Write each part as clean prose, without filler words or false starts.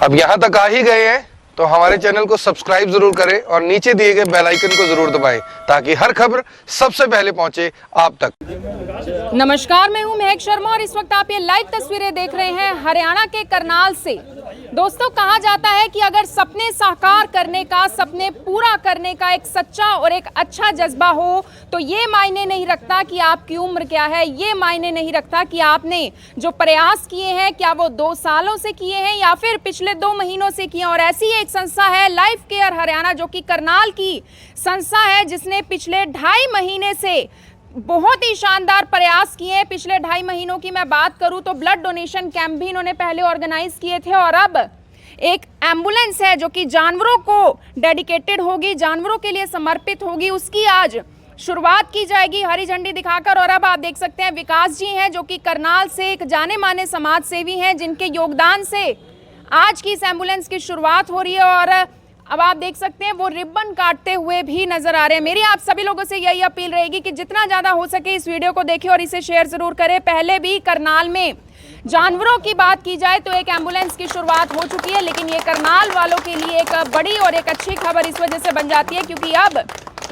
अब यहाँ तक आ ही गए हैं तो हमारे चैनल को सब्सक्राइब जरूर करें और नीचे दिए गए बेल आइकन को जरूर दबाएं ताकि हर खबर सबसे पहले पहुंचे आप तक। नमस्कार, मैं हूं महक शर्मा और इस वक्त आप ये लाइव तस्वीरें देख रहे हैं हरियाणा के करनाल से। दोस्तों, कहा जाता है कि अगर सपने साकार करने का, सपने पूरा करने का एक सच्चा और एक अच्छा जज्बा हो तो ये मायने नहीं रखता कि आपकी उम्र क्या है, ये मायने नहीं रखता कि आपने जो प्रयास किए हैं क्या वो 2 सालों से किए हैं या फिर पिछले 2 महीनों से किए। और ऐसी एक संस्था है लाइफ केयर हरियाणा, जो कि करनाल की संस्था है, जिसने पिछले 2.5 महीने से बहुत ही शानदार प्रयास किए हैं। पिछले 2.5 महीनों की मैं बात करूं तो ब्लड डोनेशन कैंप भी इन्होंने पहले ऑर्गेनाइज किए थे और अब एक एम्बुलेंस है जो कि जानवरों को डेडिकेटेड होगी, जानवरों के लिए समर्पित होगी, उसकी आज शुरुआत की जाएगी हरी झंडी दिखाकर। और अब आप देख सकते हैं विकास जी हैं जो कि करनाल से एक जाने माने समाज सेवी हैं, जिनके योगदान से आज की इस एम्बुलेंस की शुरुआत हो रही है। और अब आप देख सकते हैं वो रिबन काटते हुए भी नजर आ रहे हैं। मेरी आप सभी लोगों से यही अपील रहेगी कि जितना ज़्यादा हो सके इस वीडियो को देखें और इसे शेयर ज़रूर करें। पहले भी करनाल में जानवरों की बात की जाए तो एक एम्बुलेंस की शुरुआत हो चुकी है, लेकिन ये करनाल वालों के लिए एक बड़ी और एक अच्छी खबर इस वजह से बन जाती है क्योंकि अब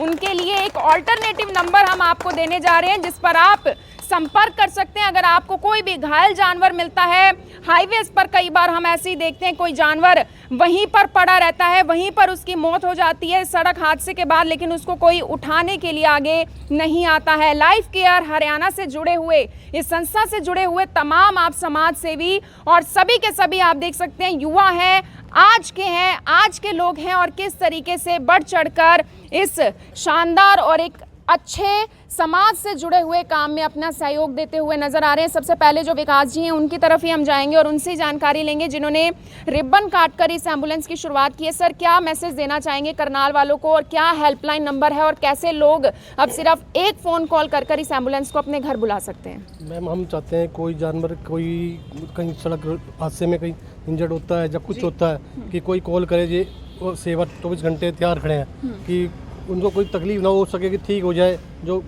उनके लिए एक ऑल्टरनेटिव नंबर हम आपको देने जा रहे हैं जिस पर आप संपर्क कर सकते हैं। अगर आपको कोई भी घायल जानवर मिलता है, हाईवेज पर कई बार हम ऐसे ही देखते हैं कोई जानवर वहीं पर पड़ा रहता है, वहीं पर उसकी मौत हो जाती है सड़क हादसे के बाद, लेकिन उसको कोई उठाने के लिए आगे नहीं आता है। लाइफ केयर हरियाणा से जुड़े हुए, इस संस्था से जुड़े हुए तमाम आप समाज सेवी और सभी के सभी आप देख सकते हैं युवा हैं, आज के हैं, आज के लोग हैं और किस तरीके से बढ़ चढ़कर इस शानदार और एक अच्छे समाज से जुड़े हुए काम में अपना सहयोग देते हुए नजर आ रहे हैं। सबसे पहले जो विकास जी हैं उनकी तरफ ही हम जाएंगे और उनसे जानकारी लेंगे जिन्होंने रिबन काटकर इस एम्बुलेंस की शुरुआत की है। सर, क्या मैसेज देना चाहेंगे करनाल वालों को और क्या हेल्पलाइन नंबर है और कैसे लोग अब सिर्फ एक फ़ोन कॉल कर इस एम्बुलेंस को अपने घर बुला सकते हैं? मैम, हम चाहते हैं कोई जानवर कोई कहीं सड़क हादसे में कहीं इंजर्ड होता है, जब कुछ होता है कि कोई कॉल करे जी, वो सेवा 24 घंटे तैयार खड़े हैं कि उनको कोई तकलीफ ना हो सके कि ठीक हो जाए, जो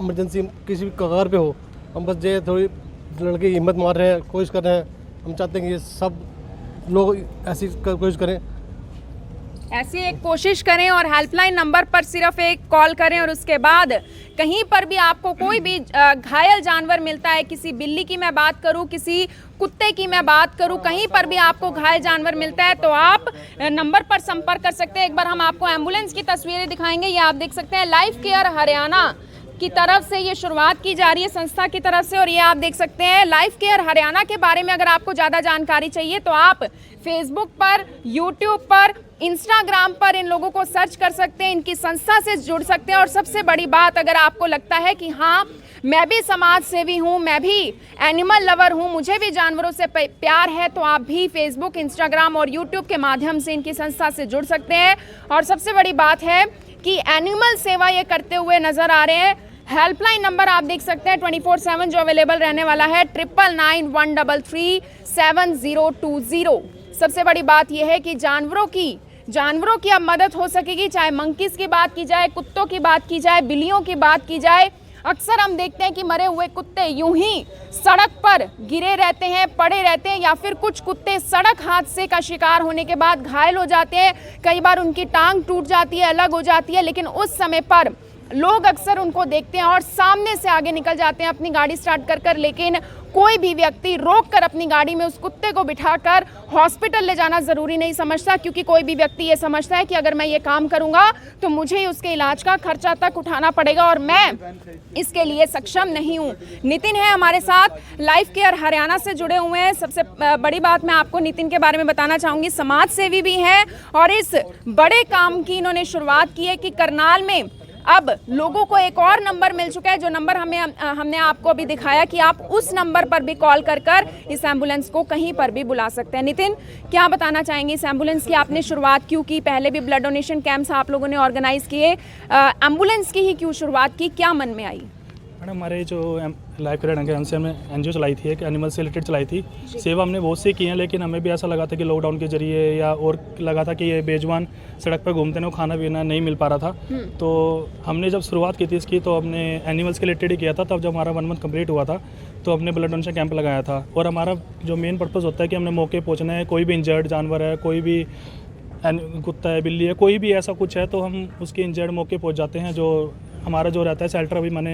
इमरजेंसी किसी भी कगार पे हो। हम बस ये थोड़ी लड़के हिम्मत मार रहे हैं, कोशिश कर रहे हैं। हम चाहते हैं कि ये सब लोग ऐसी कोशिश करें, ऐसी एक कोशिश करें और हेल्पलाइन नंबर पर सिर्फ एक कॉल करें। और उसके बाद कहीं पर भी आपको कोई भी घायल जानवर मिलता है, किसी बिल्ली की मैं बात करूं, किसी कुत्ते की मैं बात करूं, कहीं पर भी आपको घायल जानवर मिलता है तो आप नंबर पर संपर्क कर सकते हैं। एक बार हम आपको एम्बुलेंस की तस्वीरें दिखाएंगे। ये आप देख सकते हैं लाइफ केयर हरियाणा की तरफ से ये शुरुआत की जा रही है संस्था की तरफ से। और ये आप देख सकते हैं लाइफ केयर हरियाणा के बारे में अगर आपको ज़्यादा जानकारी चाहिए तो आप फेसबुक पर, यूट्यूब पर, इंस्टाग्राम पर इन लोगों को सर्च कर सकते हैं, इनकी संस्था से जुड़ सकते हैं। और सबसे बड़ी बात, अगर आपको लगता है कि हाँ मैं भी समाज सेवी हूँ, मैं भी एनिमल लवर हूँ, मुझे भी जानवरों से प्यार है, तो आप भी फेसबुक, इंस्टाग्राम और यूट्यूब के माध्यम से इनकी संस्था से जुड़ सकते हैं। और सबसे बड़ी बात है कि एनिमल सेवा ये करते हुए नजर आ रहे हैं। हेल्पलाइन नंबर आप देख सकते हैं 24/7 जो अवेलेबल रहने वाला है 9991337020। सबसे बड़ी बात यह है कि जानवरों की अब मदद हो सकेगी, चाहे मंकीज की बात की जाए, कुत्तों की बात की जाए, बिल्लियों की बात की जाए। अक्सर हम देखते हैं कि मरे हुए कुत्ते यूं ही सड़क पर गिरे रहते हैं, पड़े रहते हैं, या फिर कुछ कुत्ते सड़क हादसे का शिकार होने के बाद घायल हो जाते हैं। कई बार उनकी टांग टूट जाती है, अलग हो जाती है, लेकिन उस समय पर लोग अक्सर उनको देखते हैं और सामने से आगे निकल जाते हैं अपनी गाड़ी स्टार्ट कर लेकिन कोई भी व्यक्ति रोककर अपनी गाड़ी में उस कुत्ते को बिठाकर हॉस्पिटल ले जाना ज़रूरी नहीं समझता, क्योंकि कोई भी व्यक्ति ये समझता है कि अगर मैं ये काम करूँगा तो मुझे ही उसके इलाज का खर्चा तक उठाना पड़ेगा और मैं इसके लिए सक्षम नहीं हूँ। नितिन है हमारे साथ, लाइफ केयर हरियाणा से जुड़े हुए हैं। सबसे बड़ी बात मैं आपको नितिन के बारे में बताना चाहूँगी, समाज सेवी भी हैं और इस बड़े काम की इन्होंने शुरुआत की है कि करनाल में अब लोगों को एक और नंबर मिल चुका है, जो नंबर हमने आपको अभी दिखाया कि आप उस नंबर पर भी कॉल कर इस एम्बुलेंस को कहीं पर भी बुला सकते हैं। नितिन, क्या बताना चाहेंगे इस एम्बुलेंस की आपने शुरुआत क्यों की? पहले भी ब्लड डोनेशन कैंप्स आप लोगों ने ऑर्गेनाइज किए, एम्बुलेंस की ही क्यों शुरुआत की, क्या मन में आई? मैडम हमारे जो लाइफ केयर एंड से हमने एनजीओ चलाई थी, एक एनिमल से रिलेटेड चलाई थी। सेवा हमने बहुत सी की हैं, लेकिन हमें भी ऐसा लगा था कि लॉकडाउन के जरिए या और लगा था कि ये बेजुबान सड़क पर घूमते हैं, वो खाना पीना नहीं मिल पा रहा था। तो हमने जब शुरुआत की थी इसकी तो हमने एनिमल्स के रिलेटेड ही किया था। तब जब हमारा 1 मंथ कंप्लीट हुआ था तो हमने ब्लड डोनेशन कैंप लगाया था। और हमारा जो मेन पर्पज़ होता है कि हमने मौके पहुँचना है, कोई भी इंजर्ड जानवर है, कोई भी कुत्ता है, बिल्ली है, कोई भी ऐसा कुछ है तो हम उसके इंजर्ड मौके पहुंच जाते हैं। जो हमारा जो रहता है शेल्टर, अभी मैंने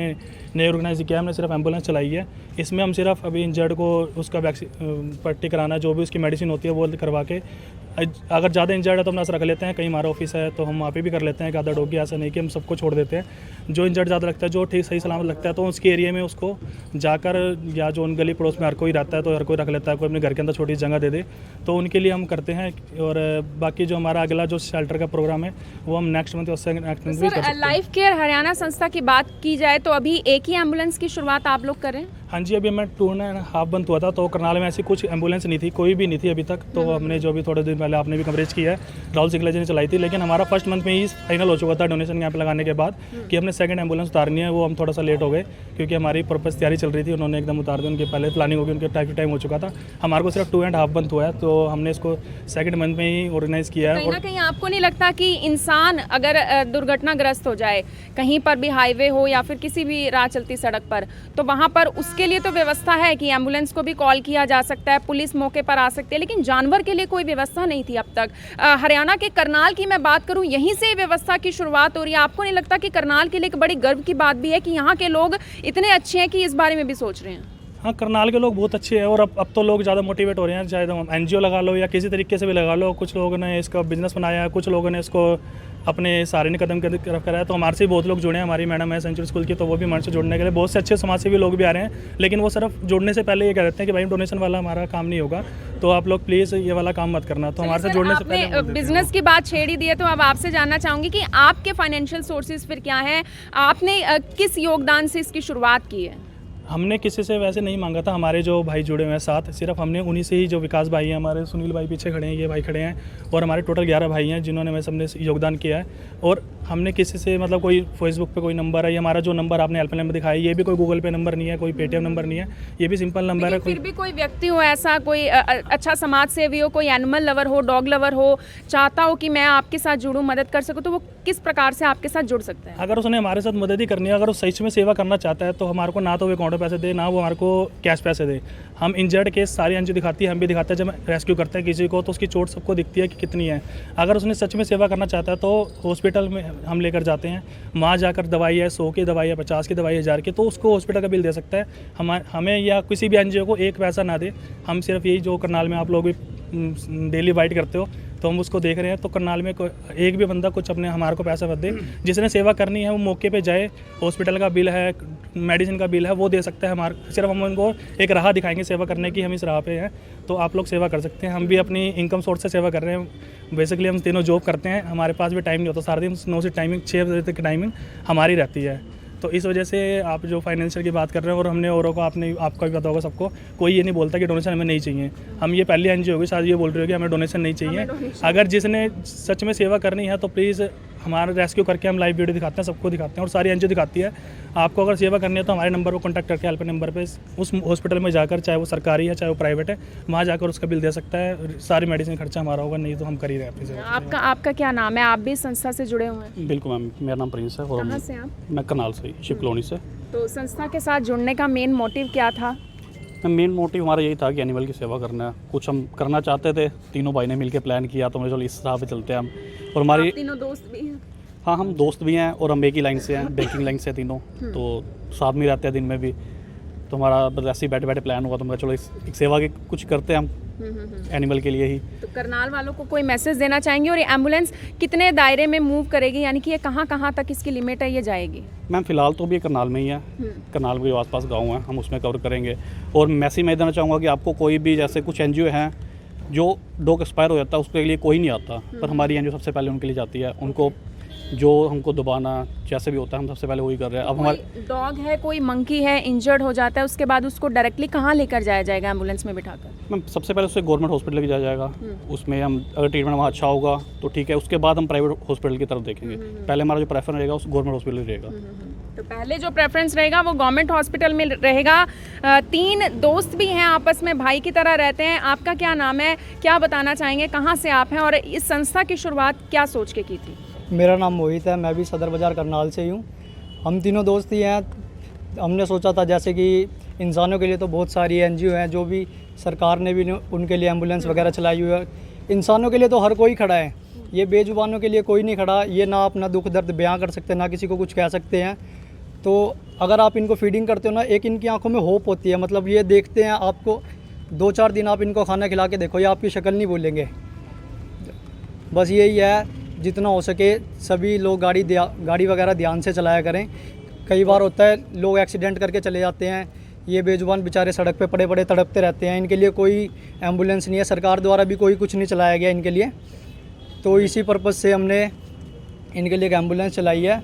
नए ऑर्गेनाइज किया है, हमने सिर्फ एम्बुलेंस चलाई है। इसमें हम सिर्फ अभी इंजर्ड को उसका वैक्सीन पट्टी कराना, जो भी उसकी मेडिसिन होती है वो करवा के, अगर ज़्यादा इंजर्ड है तो हम नर्स रख लेते हैं। कहीं हमारा ऑफिस है तो हम वहाँ पे भी कर लेते हैं कि आधा डॉगी, ऐसा नहीं कि हम सबको छोड़ देते हैं। जो इंजर्ड ज़्यादा लगता है, जो ठीक सही सलामत लगता है, तो उसके एरिया में उसको जाकर, या जो उन गली पड़ोस में हर कोई रहता है तो हर कोई रख लेता है, कोई अपने घर के अंदर छोटी जगह दे दे, तो उनके लिए हम करते हैं। और बाकी जो हमारा अगला जो शेल्टर का प्रोग्राम है वो हम नेक्स्ट मंथ उससे नेक्स्ट मंथ भी कर सकते हैं। लाइफ केयर हरियाणा संस्था की बात की जाए तो अभी एक ही एम्बुलेंस की शुरुआत आप लोग कर रहे हैं? हाँ जी, अभी मैं 2.5 मंथ हुआ था तो करनाल में ऐसी कुछ एम्बुलेंस नहीं थी, कोई भी नहीं थी अभी तक। तो हमने जो भी थोड़े दिन पहले आपने भी कवरेज किया है, राहुल सिंगला जी ने चलाई थी। लेकिन हमारा फर्स्ट मंथ में ही फाइनल हो चुका था डोनेशन कैंप लगाने के बाद कि हमने सेकंड एम्बुलेंस उतारनी है। वो हम थोड़ा सा लेट हो गए क्योंकि हमारी पर्पस तैयारी चल रही थी, उन्होंने एकदम उतार दी, उनकी पहले प्लानिंग होगी, उनके टाइम हो चुका था। हमारे को सिर्फ 2.5 मंथ हुआ है तो हमने इसको सेकंड मंथ में ही ऑर्गेनाइज किया है। कहीं ना कहीं आपको नहीं लगता कि इंसान अगर दुर्घटनाग्रस्त हो जाए, कहीं पर भी हाईवे हो या फिर किसी भी राह चलती सड़क पर, तो वहाँ पर उसके लिए तो व्यवस्था है कि एम्बुलेंस को भी कॉल किया जा सकता है, पुलिस मौके पर आ सकती है, लेकिन जानवर के लिए कोई व्यवस्था नहीं थी अब तक। हरियाणा के करनाल की मैं बात करूं, यहीं से व्यवस्था की शुरुआत हो रही है। आपको नहीं लगता कि करनाल के लिए एक बड़ी गर्व की बात भी है कि यहाँ के लोग इतने अच्छे हैं कि इस बारे में भी सोच रहे हैं? हाँ, करनाल के लोग बहुत अच्छे हैं और अब तो लोग ज़्यादा मोटिवेट हो रहे हैं। चाहे तो एनजीओ लगा लो या किसी तरीके से भी लगा लो, कुछ लोगों ने इसका बिजनेस बनाया है, कुछ लोगों ने इसको अपने सहारे ने कदम तरफ कराया। तो हमारे से बहुत लोग जुड़े हैं। हमारी मैडम है सेंचुरी स्कूल की, तो वो भी हमारे से जुड़ने के लिए, बहुत से अच्छे समाज सेवी लोग भी आ रहे हैं। लेकिन वो सिर्फ जुड़ने से पहले ये कह देते हैं कि भाई डोनेशन वाला हमारा काम नहीं होगा, तो आप लोग प्लीज़ ये वाला काम मत करना। तो हमारे से जुड़ने से पहले बिजनेस की बात छेड़ ही दी है, तो अब आपसे जानना चाहूँगी कि आपके फाइनेंशियल सोर्सेज फिर क्या हैं? आपने किस योगदान से इसकी शुरुआत की है? हमने किसी से वैसे नहीं मांगा था। हमारे जो भाई जुड़े हुए हैं साथ, सिर्फ हमने उन्हीं से ही, जो विकास भाई हैं हमारे, सुनील भाई पीछे खड़े हैं, ये भाई खड़े हैं, और हमारे टोटल 11 भाई हैं जिन्होंने मैं सबने योगदान किया है। और हमने किसी से, मतलब कोई फेसबुक पे कोई नंबर है, ये हमारा जो नंबर आपने हेल्पलाइन नंबर दिखाया, ये भी कोई गूगल पे नंबर नहीं है, कोई पेटीएम नंबर नहीं है, ये भी सिंपल नंबर है। फिर भी कोई व्यक्ति हो ऐसा, कोई अच्छा समाज सेवी हो, कोई एनिमल लवर हो, डॉग लवर हो, चाहता हो कि मैं आपके साथ जुड़ूं, मदद कर सकूं, तो वो किस प्रकार से आपके साथ जुड़ सकता है? अगर उसने हमारे साथ मदद ही करनी है, अगर वो सही में सेवा करना चाहता है, तो हमारे को ना तो वो अकाउंट में पैसे दे, ना वो हमारे को कैश पैसे दे। हम इंजर्ड केस सारी एनजीओ दिखाती है, हम भी दिखाते हैं। जब रेस्क्यू करते हैं किसी को तो उसकी चोट सबको दिखती है कि कितनी है। अगर उसने सच में सेवा करना चाहता है तो हॉस्पिटल में हम लेकर जाते हैं। वहाँ जाकर दवाई है, 100 की दवाई है, 50 की दवाई है, 1000 की, तो उसको हॉस्पिटल का बिल दे सकता है। हमें या किसी भी एनजीओ को एक पैसा ना दे। हम सिर्फ यही, जो करनाल में आप लोग भी डेली वाइट करते हो तो हम उसको देख रहे हैं, तो करनाल में एक भी बंदा कुछ अपने हमारे को पैसा मत दे। जिसने सेवा करनी है वो मौके पे जाए, हॉस्पिटल का बिल है, मेडिसिन का बिल है, वो दे सकता है। हमारे सिर्फ हम उनको एक राह दिखाएंगे सेवा करने की, हम इस राह पे हैं, तो आप लोग सेवा कर सकते हैं। हम भी अपनी इनकम सोर्स से सेवा कर रहे हैं। बेसिकली हम तीनों जॉब करते हैं, हमारे पास भी टाइम नहीं होता सारा दिन, 9 से टाइमिंग 6 बजे तक की टाइमिंग हमारी रहती है। तो इस वजह से आप जो फाइनेंशियल की बात कर रहे हैं, और हमने औरों को, आपका भी पता होगा सबको, कोई ये नहीं बोलता कि डोनेशन हमें नहीं चाहिए। हम ये पहली एनजीओ होगी शायद ये बोल रही हो कि हमें डोनेशन नहीं चाहिए। अगर जिसने सच में सेवा करनी है तो प्लीज़ हमारा रेस्क्यू करके हम लाइव वीडियो दिखाते हैं, सबको दिखाते हैं, और सारी एनजीओ दिखाती है। आपको अगर सेवा करनी है तो हमारे नंबर पर कॉन्टैक्ट करके, हेल्प नंबर पे उस हॉस्पिटल में जाकर, चाहे वो सरकारी है चाहे वो प्राइवेट है, वहाँ जाकर उसका बिल दे सकता है। सारी मेडिसिन खर्चा हमारा होगा, नहीं तो हम कर ही रहे हैं। आपका क्या नाम है? आप भी संस्था से जुड़े हुए हैं? बिल्कुल मैम, मेरा नाम प्रिंस है। और कहाँ से आप? मैं करनाल से, शिव कॉलोनी से। तो संस्था के साथ जुड़ने का मेन मोटिव क्या था? मेन मोटिव हमारा यही था कि एनिमल की सेवा करना है। कुछ हम करना चाहते थे, तीनों भाई ने मिलकर प्लान किया, तो चलो इस राह पे चलते हैं हम। और हमारी तीनों दोस्त भी हैं? हाँ, हम दोस्त भी हैं और हम एक ही लाइन से हैं, बैंकिंग लाइन से तीनों, तो साथ में रहते हैं दिन में भी। तो हमारा बस ऐसे ही बैठे बैठे प्लान हुआ, तो मैं चलो एक सेवा के कुछ करते हैं हम एनिमल के लिए ही। तो करनाल वालों को कोई मैसेज देना चाहेंगे? और ये एम्बुलेंस कितने दायरे में मूव करेगी, यानी कि ये कहाँ कहाँ तक इसकी लिमिट है, ये जाएगी? मैम फ़िलहाल तो भी करनाल में ही है, करनाल के आसपास गांव है, हम उसमें कवर करेंगे। और मैसेज मैं देना चाहूँगा कि आपको कोई भी, जैसे कुछ एनजीओ हैं जो डॉग एक्सपायर हो जाता है उसके लिए कोई नहीं आता, पर हमारी एनजीओ सबसे पहले उनके लिए जाती है। उनको जो हमको दबाना जैसे भी होता है, हम सबसे पहले वही कर रहे हैं। अब हमारे डॉग है, कोई मंकी है, इंजर्ड हो जाता है, उसके बाद उसको डायरेक्टली कहाँ लेकर जाया जाएगा एम्बुलेंस में बिठाकर? मैम सबसे पहले उससे गवर्नमेंट हॉस्पिटल लेके जाया जाएगा। उसमें हम अगर ट्रीटमेंट वहाँ अच्छा होगा तो ठीक है, उसके बाद हम प्राइवेट हॉस्पिटल की तरफ देखेंगे। पहले हमारा जो प्रेफर रहेगा उस गवर्नमेंट हॉस्पिटल ही रहेगा। तो पहले जो प्रेफरेंस रहेगा वो गवर्नमेंट हॉस्पिटल में रहेगा। 3 दोस्त भी हैं, आपस में भाई की तरह रहते हैं। आपका क्या नाम है, क्या बताना चाहेंगे, कहाँ से आप हैं और इस संस्था की शुरुआत क्या सोच के की थी? मेरा नाम मोहित है, मैं भी सदर बाज़ार करनाल से ही हूँ। हम तीनों दोस्त ही हैं। हमने सोचा था जैसे कि इंसानों के लिए तो बहुत सारी एनजीओ हैं, जो भी सरकार ने भी उनके लिए एम्बुलेंस वगैरह चलाई हुई है। इंसानों के लिए तो हर कोई खड़ा है, ये बेजुबानों के लिए कोई नहीं खड़ा। ये ना अपना दुख दर्द बयां कर सकते, ना किसी को कुछ कह सकते हैं। तो अगर आप इनको फीडिंग करते हो ना, एक इनकी आंखों में होप होती है। मतलब ये देखते हैं आपको, 2-4 दिन आप इनको खाना खिला के देखो, ये आपकी शक्ल नहीं बोलेंगे। बस यही है, जितना हो सके सभी लोग गाड़ी वगैरह ध्यान से चलाया करें। कई बार होता है लोग एक्सीडेंट करके चले जाते हैं, ये बेजुबान बेचारे सड़क पे पड़े पड़े तड़पते रहते हैं। इनके लिए कोई एम्बुलेंस नहीं है, सरकार द्वारा भी कोई कुछ नहीं चलाया गया इनके लिए। तो इसी पर्पज़ से हमने इनके लिए एक एम्बुलेंस चलाई है।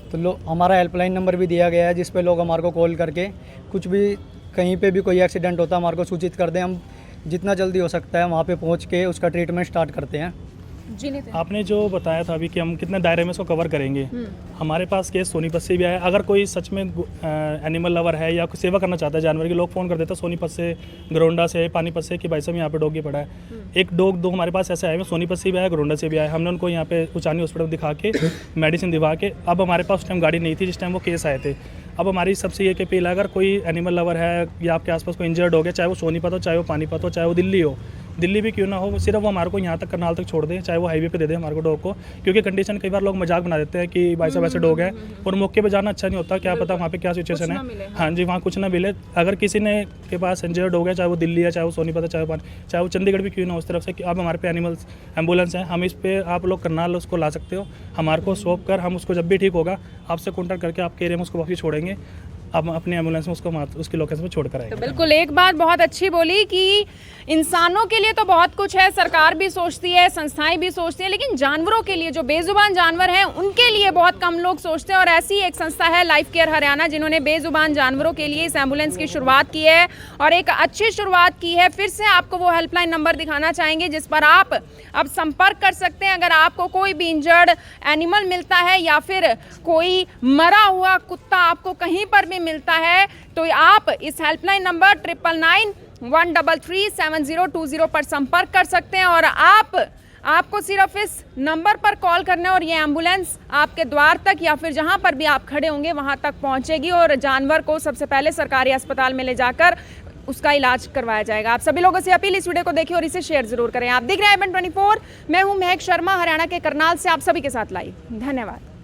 तो हमारा हेल्पलाइन नंबर भी दिया गया है, जिस पे लोग हमारे को कॉल करके कुछ भी कहीं पे भी कोई एक्सीडेंट होता है हमारे को सूचित कर दें। हम जितना जल्दी हो सकता है वहाँ पे पहुँच के उसका ट्रीटमेंट स्टार्ट करते हैं। जी नितिन, आपने जो बताया था अभी कि हम कितने दायरे में इसको कवर करेंगे, हमारे पास केस सोनीपत से भी आया। अगर कोई सच में एनिमल लवर है या कोई सेवा करना चाहता है जानवर की, लोग फ़ोन कर देते हैं सोनीपत से, गरोंडा से, पानीपत से कि भाई साहब यहाँ पे डॉगी पड़ा है। एक दो हमारे पास ऐसे आए हैं, सोनीपत से भी आया, गरोंडा से भी आया। हमने उनको यहाँ पे उचानी हॉस्पिटल दिखा के मेडिसिन दिवा के, अब हमारे पास उस टाइम गाड़ी नहीं थी जिस टाइम वो केस आए थे। अब हमारी सबसे ये अपील है, अगर कोई एनिमल लवर है या आपके आसपास कोई इंजर्ड हो गया, चाहे वो सोनीपत हो, चाहे वो पानीपत हो, चाहे वो दिल्ली हो, दिल्ली भी क्यों ना हो, सिर्फ वो हमारे को यहाँ तक करनाल तक छोड़ दें, चाहे वो हाईवे पे दे दें हमारे को डॉग को। क्योंकि कंडीशन कई बार लोग मजाक बना देते हैं कि भाई साहब ऐसे डॉग है, और मौके पे जाना अच्छा नहीं होता, क्या पता वहाँ पे क्या सिचुएशन है। हाँ जी, वहाँ कुछ ना मिले। अगर किसी ने के पास इंजर्ड हो गया, चाहे वो दिल्ली है, चाहे वो सोनीपत है, चाहे वो चंडीगढ़ भी क्यों ना, उस तरफ से कि अब हमारे पे एनिमल्स एम्बुलेंस है, हम इस पे आप लोग करनाल उसको ला सकते हो। हमारे को सौंप कर हम उसको जब भी ठीक होगा आपसे कॉन्टैक्ट करके आपके एरिया में उसको वापस छोड़ेंगे। अब अपने एम्बुलेंस में उसको उसकी लोकेशन पर छोड़ कर आएंगे। तो बिल्कुल एक बात बहुत अच्छी बोली कि इंसानों के लिए तो बहुत कुछ है, सरकार भी सोचती है, संस्थाएं भी सोचती हैं, लेकिन जानवरों के लिए, जो बेजुबान जानवर हैं, उनके लिए बहुत कम लोग सोचते हैं। और ऐसी एक संस्था है लाइफ केयर हरियाणा, जिन्होंने बेजुबान जानवरों के लिए इस एम्बुलेंस की शुरुआत की है और एक अच्छी शुरुआत की है। फिर से आपको वो हेल्पलाइन नंबर दिखाना चाहेंगे जिस पर आप अब संपर्क कर सकते हैं। अगर आपको कोई भी इंजर्ड एनिमल मिलता है या फिर कोई मरा हुआ कुत्ता आपको कहीं पर भी मिलता है, तो आप इस हेल्पलाइन नंबर 9991337020 पर संपर्क कर सकते हैं। और आपको सिर्फ इस नंबर पर कॉल करना है और ये एम्बुलेंस आपके द्वार तक या फिर जहां पर भी आप खड़े होंगे वहां तक पहुंचेगी और जानवर को सबसे पहले सरकारी अस्पताल में ले जाकर उसका इलाज करवाया जाएगा। आप सभी लोगों से अपील, इस वीडियो को देखिए और इसे शेयर जरूर करें। आप देख रहे हैं IBN24, मैं हूं महक शर्मा, हरियाणा के करनाल से आप सभी के साथ लाइव। धन्यवाद।